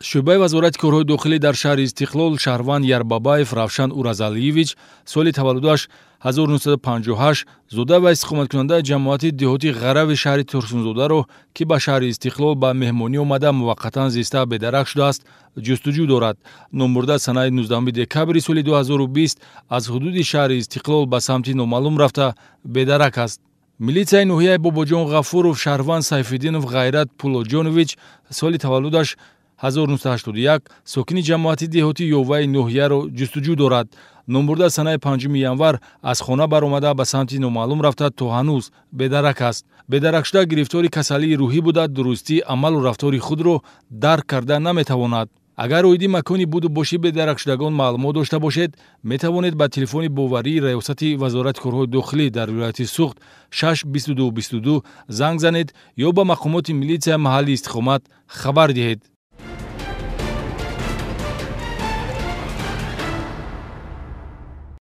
шӯъбаи вазорати корҳои дохилӣ дар шаҳри Истиқлол Шаҳрванд Ярбабаев Равшан Уразалиевич соли таваллудаш 1958 зода ва истиқоматкунандаи ҷамоати деҳотии Ғарави шаҳри Турсунзодаро, ки ба шаҳри Истиқлол ба меҳмонӣ омада муваққатан зиста бедарак шудааст, ҷустуҷӯ дорад. Номбурда санаи 19 декабри соли 2020 аз ҳудуди шаҳри Истиқлол ба самти номаълум рафта бедарак аст. Милитсияи ноҳияи Бобоҷон Ғафуров Шаҳрванд Сайфиддинов Ғайрат Пуллоҷонович соли таваллудаш 1981 сокини ҷамоати деҳотии Ёваи ноҳияро ҷустуҷӯ дорад. Номбурда санаи 5 январ аз хона баромада ба самти номаълум рафта то ҳанӯз бедарак аст. Бедаракшуда гирифтори касалии рӯҳӣ буда дурустии амалу рафтори худро дарк карда наметавонад. Агар оиди макони буду боши бедаракшудагон маълумот дошта бошед, метавонед ба телефони боварии раёсати вазорати корҳои дохилӣ дар вилояти Суғд 62222 занг занед ё ба мақомоти милитсияи маҳаллии истиқомат хабар диҳед.